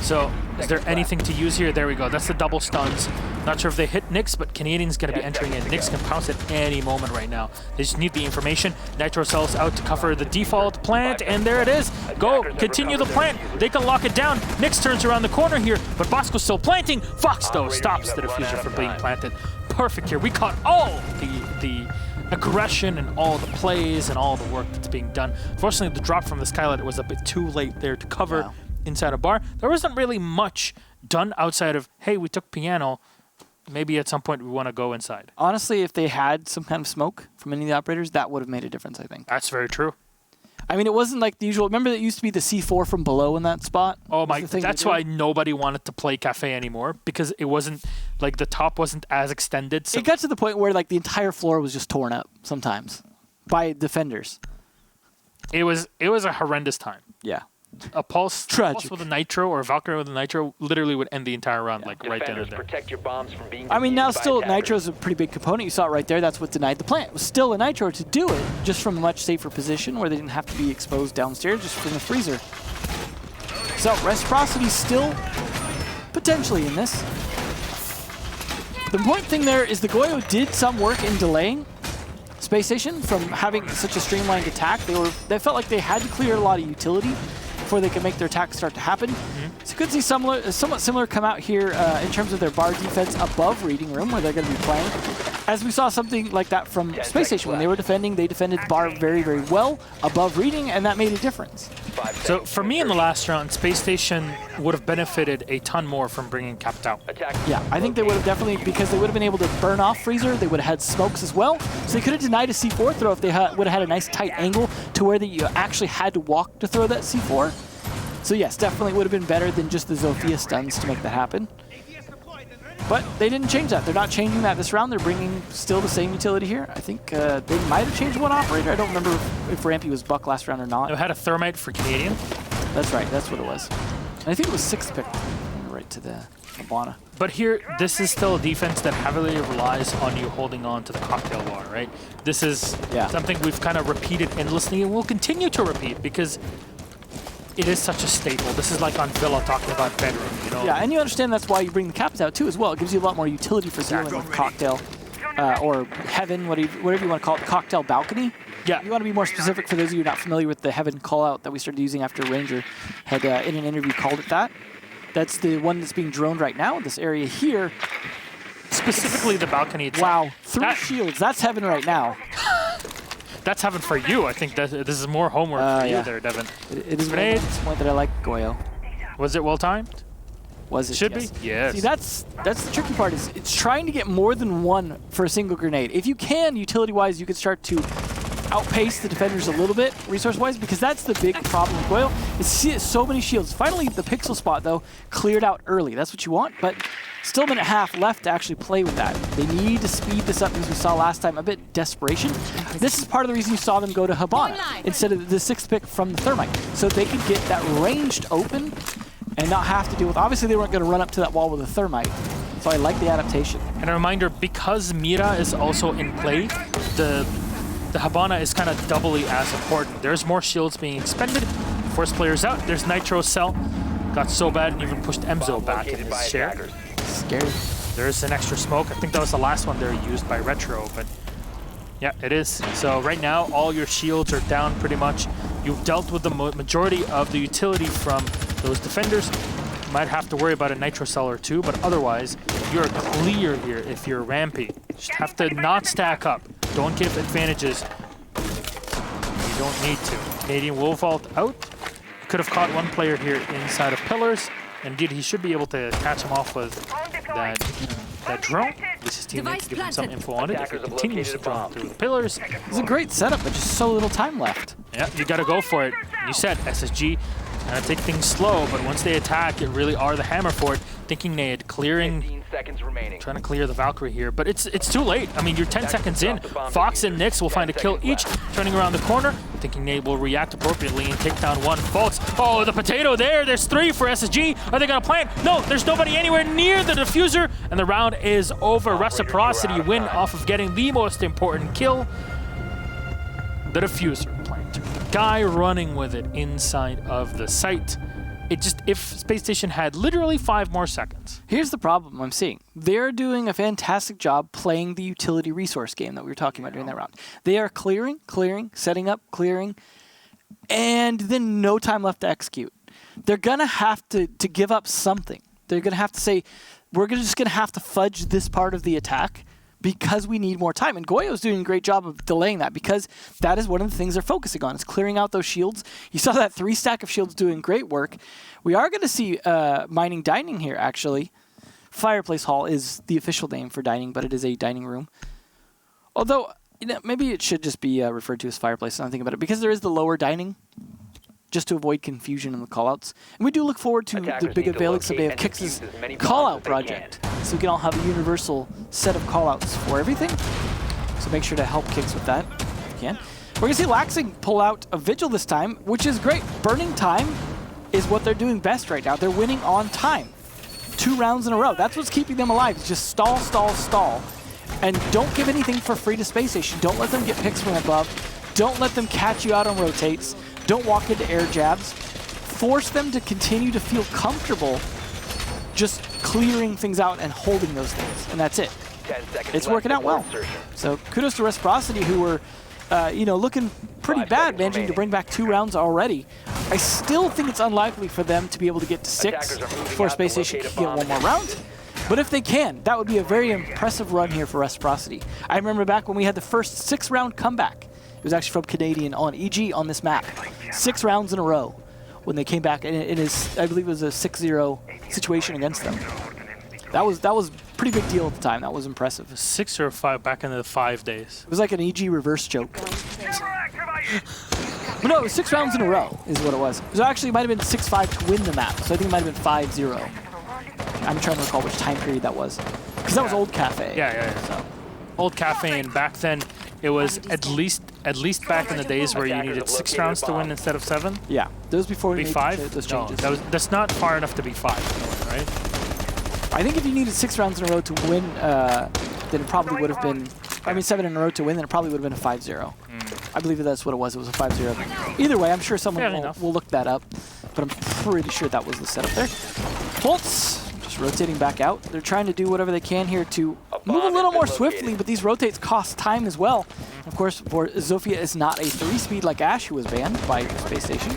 So, is there anything to use here? There we go. That's the double stuns. Not sure if they hit Nyx, but Canadian's going to be entering in. Nyx can pounce at any moment right now. They just need the information. Nitro cells out to cover the default plant, and there it is. Go, continue the plant. They can lock it down. Nyx turns around the corner here, but Bosco's still planting. Fox, though, stops the diffuser from being planted. Perfect here. We caught all the aggression and all the plays and all the work that's being done. Unfortunately, the drop from the Skylight was a bit too late there to cover inside a bar. There wasn't really much done outside of, hey, we took piano. Maybe at some point we want to go inside. Honestly, if they had some kind of smoke from any of the operators, that would have made a difference, I think. That's very true. I mean, it wasn't like the usual. Remember, it used to be the C4 from below in that spot? Oh my! That's why nobody wanted to play Kafe anymore, because it wasn't like the top wasn't as extended. So it got to the point where like the entire floor was just torn up sometimes by defenders. It was a horrendous time. Yeah. A pulse Tragic. with a nitro or a Valkyrie with a nitro literally would end the entire round, like right then and there. Protect your bombs from being I mean, now defused by still, attackers. Nitro's a pretty big component. You saw it right there. That's what denied the plant. It was still a Nitro to do it, just from a much safer position where they didn't have to be exposed downstairs, just from the freezer. So, Reciprocity still potentially in this. The important thing there is the Goyo did some work in delaying Spacestation from having such a streamlined attack. They felt like they had to clear a lot of utility before they could make their attack start to happen. So you could see somewhat similar come out here in terms of their bar defense above Reading Room, where they're going to be playing. As we saw something like that from Spacestation. When they were defending, they defended the bar very, very well above Reading, and that made a difference. So for me in the last round, Spacestation would have benefited a ton more from bringing Capped out. Yeah, I think they would have definitely, because they would have been able to burn off Freezer. They would have had smokes as well. So they could have denied a C4 throw if they would have had a nice tight angle to where you actually had to walk to throw that C4. So yes, definitely would have been better than just the Zofia stuns to make that happen. But they didn't change that. They're not changing that this round. They're bringing still the same utility here. I think they might have changed one operator. I don't remember if Rampy was Buck last round or not. They had a Thermite for Canadian. That's right. That's what it was. And I think it was 6th pick right to the Habana. But here, this is still a defense that heavily relies on you holding on to the cocktail bar, right? This is something we've kind of repeated endlessly and will continue to repeat because it is such a staple. This is like on Villa talking about bedroom, you know? Yeah, and you understand that's why you bring the caps out too as well. It gives you a lot more utility for dealing with cocktail or heaven, whatever you want to call it, cocktail balcony. Yeah. You want to be more specific for those of you not familiar with the heaven call-out that we started using after Ranger had in an interview called it that. That's the one that's being droned right now, this area here. Specifically the balcony itself. Wow, 3 shields. That's heaven right now. That's heaven for you. I think that this is more homework for you there, Devin. It is at this point that I like Goyo. Was it well timed? Was it? Should yes. be. Yes. See, that's the tricky part. Is it's trying to get more than one for a single grenade. If you can, utility-wise, you could start to outpace the defenders a little bit, resource-wise, because that's the big problem with Goyo. Is so many shields. Finally, the pixel spot though cleared out early. That's what you want, but still a minute and a half left to actually play with that. They need to speed this up, as we saw last time, a bit desperation. This is part of the reason you saw them go to Habana instead of the 6th pick from the Thermite, so they could get that ranged open and not have to deal with, obviously they weren't going to run up to that wall with a Thermite, so I like the adaptation. And a reminder, because Mira is also in play, the Habana is kind of doubly as important. There's more shields being expended, first player's out, there's Nitro Cell, got so bad and even pushed Emzo back in his chair. Scary. There's an extra smoke. I think that was the last one they used by Retro, but yeah, it is. So right now, all your shields are down pretty much. You've dealt with the majority of the utility from those defenders. You might have to worry about a Nitro Cell or two, but otherwise, you're clear here if you're Rampy. Just have to not stack up. Don't give advantages. You don't need to. Canadian will vault out. Could have caught one player here inside of pillars. Indeed, he should be able to catch him off with that drone. This is teammate to give him some info on it. If he continues to drone through the pillars. It's a great setup, but just so little time left. Yeah, you gotta go for it. You said SSG kind of take things slow, but once they attack, it really are the hammer for it. Thinking they had clearing, 15 seconds remaining. trying to clear the Valkyrie here, but it's too late. I mean, you're 10 seconds in. Fox and Nyx will find a kill each. Turning around the corner, thinking Nate will react appropriately and take down one. Faults. Oh, the potato there. There's 3 for SSG. Are they going to plant? No, there's nobody anywhere near the diffuser. And the round is over. Reciprocity win off of getting the most important kill. The diffuser planter. Guy running with it inside of the site. It just, if Space Station had literally 5 more seconds. Here's the problem I'm seeing. They're doing a fantastic job playing the utility resource game that we were talking about during that round. They are clearing, setting up, clearing, and then no time left to execute. They're going to have to give up something. They're going to have to say, we're just going to have to fudge this part of the attack because we need more time. And Goyo's doing a great job of delaying that because that is one of the things they're focusing on, is clearing out those shields. You saw that 3 stack of shields doing great work. We are going to see mining dining here, actually. Fireplace Hall is the official name for dining, but it is a dining room. Although, maybe it should just be referred to as fireplace, now I'm thinking about it, because there is the lower dining, just to avoid confusion in the callouts. And we do look forward to the big unveiling someday of Kix's callout project. So we can all have a universal set of callouts for everything. So make sure to help Kix with that if you can. We're going to see Laxing pull out a Vigil this time, which is great. Burning time is what they're doing best right now. They're winning on time. 2 rounds in a row. That's what's keeping them alive. It's just stall, stall, stall. And don't give anything for free to Space Station. Don't let them get picks from above. Don't let them catch you out on rotates. Don't walk into air jabs. Force them to continue to feel comfortable just clearing things out and holding those things. And that's it. It's working out well. So kudos to Reciprocity, who were looking pretty bad, managing to bring back 2 rounds already. I still think it's unlikely for them to be able to get to 6 before Space Station can get 1 more round. But if they can, that would be a very impressive run here for Reciprocity. I remember back when we had the first 6-round comeback. It was actually from Canadian on EG on this map. 6 rounds in a row when they came back, and it is, I believe it was a 6-0 situation against them. That was a pretty big deal at the time. That was impressive. 6 or 5 back in the 5 days. It was like an EG reverse joke. But no, it was 6 rounds in a row is what it was. It actually might have been 6-5 to win the map, so I think it might have been 5-0. I'm trying to recall which time period that was. Because that was old Kafe. Yeah. So. Old Kafe, and back then it was at least back in the days where you needed 6 rounds to win instead of 7. Yeah, that was before we made 5? those changes. No, that's not far enough to be 5, right? I think if you needed 6 rounds in a row to win, then it probably would have been, 7 in a row to win, then it probably would have been a 5-0. I believe that's what it was. It was a 5-0. Either way, I'm sure someone will look that up, but I'm pretty sure that was the setup there. Fultz just rotating back out. They're trying to do whatever they can here to move a little more swiftly, but these rotates cost time as well. Of course, Zofia is not a 3-speed like Ashe, who was banned by Space Station.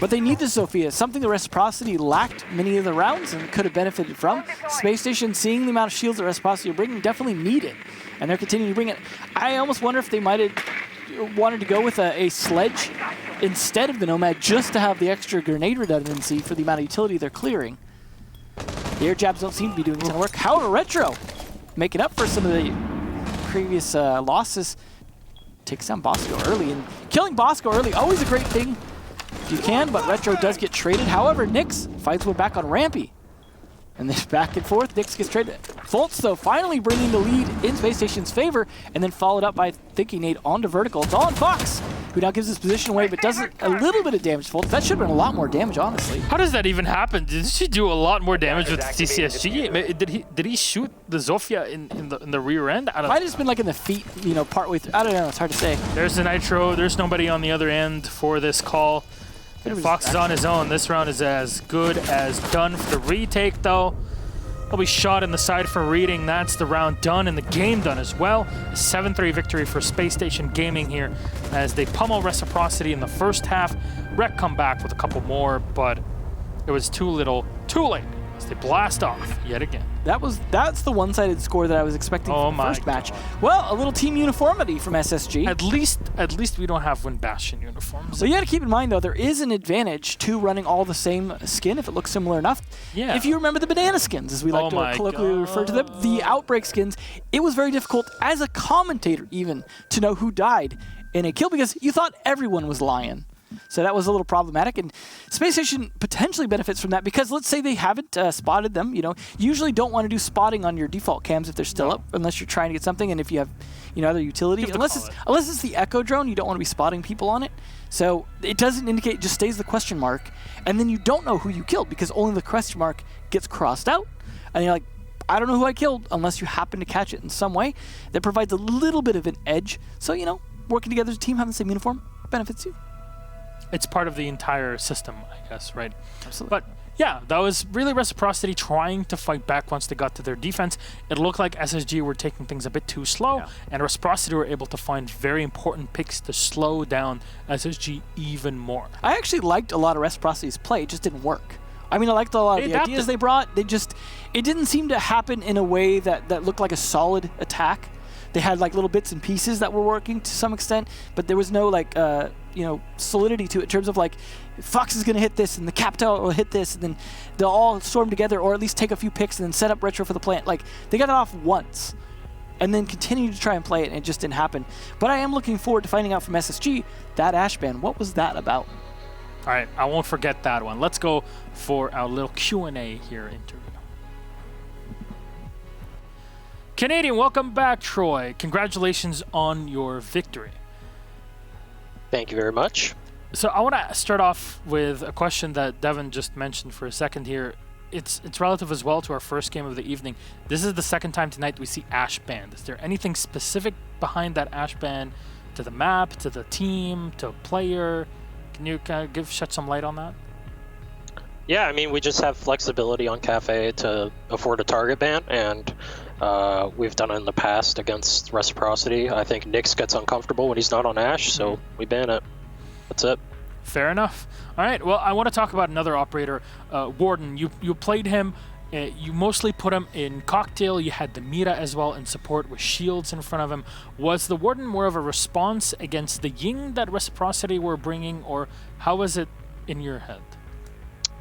But they need the Zofia, something the Reciprocity lacked many of the rounds and could have benefited from. Space Station, seeing the amount of shields that Reciprocity are bringing, definitely need it. And they're continuing to bring it. I almost wonder if they might have wanted to go with a sledge instead of the Nomad, just to have the extra grenade redundancy for the amount of utility they're clearing. The air jabs don't seem to be doing a ton of work. However, Retro, making up for some of the previous losses, takes down Bosco early. And killing Bosco early, always a great thing if you can, but Retro does get traded. However, Nyx fights one back on Rampy. And then back and forth, Nyx gets traded. Fultz, though, finally bringing the lead in Space Station's favor, and then followed up by Thinking Nate onto Vertical. It's all on Fox, who now gives his position away, but does a little bit of damage to Fultz. That should have been a lot more damage, honestly. How does that even happen? Did she do a lot more damage with TCSG? Did he shoot the Zofia in the rear end? Might have just been like in the feet, part way through. I don't know, it's hard to say. There's the Nitro. There's nobody on the other end for this call. And Fox is on his own. This round is as good as done for the retake, though. He'll be shot in the side for reading. That's the round done and the game done as well. A 7-3 victory for Space Station Gaming here as they pummel Reciprocity in the first half. Rec come back with a couple more, but it was too little, too late as they blast off yet again. That's the one-sided score that I was expecting from the first match. Well, a little team uniformity from SSG. At least we don't have Wind Bastion uniforms. So you got to keep in mind, though, there is an advantage to running all the same skin if it looks similar enough. Yeah. If you remember the banana skins, as we like to colloquially refer to them, the Outbreak skins, it was very difficult as a commentator even to know who died in a kill because you thought everyone was Lion. So that was a little problematic, and Spacestation potentially benefits from that because let's say they haven't spotted them. You usually don't want to do spotting on your default cams if they're still up, unless you're trying to get something, and if you have, other utility. Unless it's the Echo drone, you don't want to be spotting people on it. So it doesn't indicate; it just stays the question mark, and then you don't know who you killed because only the question mark gets crossed out, and you're like, I don't know who I killed unless you happen to catch it in some way. That provides a little bit of an edge. So working together as a team, having the same uniform benefits you. It's part of the entire system, I guess, right? Absolutely. But yeah, that was really Reciprocity trying to fight back once they got to their defense. It looked like SSG were taking things a bit too slow, and Reciprocity were able to find very important picks to slow down SSG even more. I actually liked a lot of Reciprocity's play. It just didn't work. I mean, I liked a lot of the ideas they brought. It didn't seem to happen in a way that looked like a solid attack. They had like little bits and pieces that were working to some extent, but there was no solidity to it in terms of like Fox is going to hit this and the Capital will hit this and then they'll all storm together or at least take a few picks and then set up retro for the plant. Like they got it off once and then continued to try and play it and it just didn't happen. But I am looking forward to finding out from SSG that Ash ban. What was that about? All right, I won't forget that one. Let's go for our little Q&A here interview. Canadian, welcome back, Troy. Congratulations on your victory. Thank you very much. So I want to start off with a question that Devin just mentioned for a second here. It's relative as well to our first game of the evening. This is the second time tonight we see Ash banned. Is there anything specific behind that Ash ban to the map, to the team, to a player? Can you kind of shed some light on that? Yeah, I mean, we just have flexibility on Kafe to afford a target ban, and we've done it in the past against Reciprocity. I think Nyx gets uncomfortable when he's not on Ash, so we ban it. That's it. Fair enough. All right, well, I want to talk about another operator, Warden. You played him. You mostly put him in Cocktail. You had the Mira as well in support with shields in front of him. Was the Warden more of a response against the Ying that Reciprocity were bringing, or how was it in your head?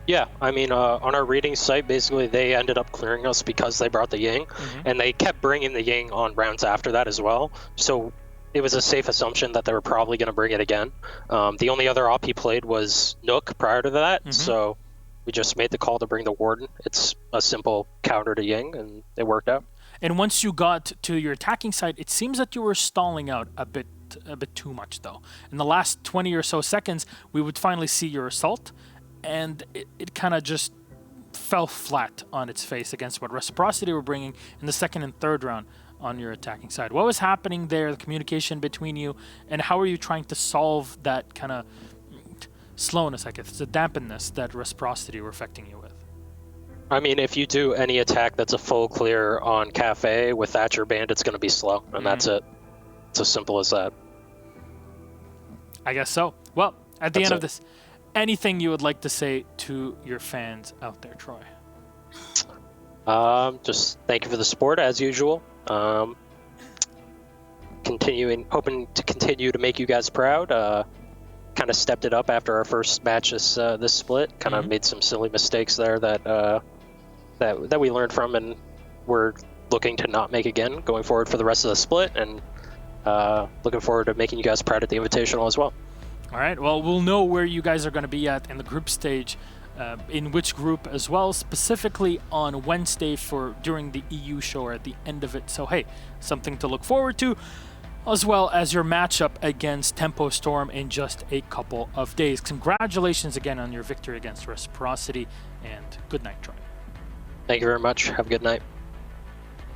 Yeah, I mean, on our reading site, basically they ended up clearing us because they brought the Ying, and they kept bringing the Ying on rounds after that as well. So it was a safe assumption that they were probably going to bring it again. The only other op he played was Nook prior to that, so we just made the call to bring the Warden. It's a simple counter to Ying, and it worked out. And once you got to your attacking side, it seems that you were stalling out a bit too much, though. In the last 20 or so seconds, we would finally see your assault, and it kind of just fell flat on its face against what Reciprocity were bringing in the second and third round on your attacking side. What was happening there, the communication between you, and how are you trying to solve that kind of slowness, I guess, the dampenness that Reciprocity were affecting you with? I mean, if you do any attack that's a full clear on Kafe with Thatcher banned, it's going to be slow, and that's it. It's as simple as that. I guess so. Well, at the end of this, anything you would like to say to your fans out there, Troy? Just thank you for the support, as usual. Hoping to continue to make you guys proud. Kind of stepped it up after our first match this split. Kind of made some silly mistakes there that we learned from, and we're looking to not make again going forward for the rest of the split. And looking forward to making you guys proud at the Invitational as well. All right. Well, we'll know where you guys are going to be at in the group stage, in which group as well, specifically on Wednesday during the EU show or at the end of it. So, hey, something to look forward to, as well as your matchup against Tempo Storm in just a couple of days. Congratulations again on your victory against Reciprocity, and good night, Troy. Thank you very much. Have a good night.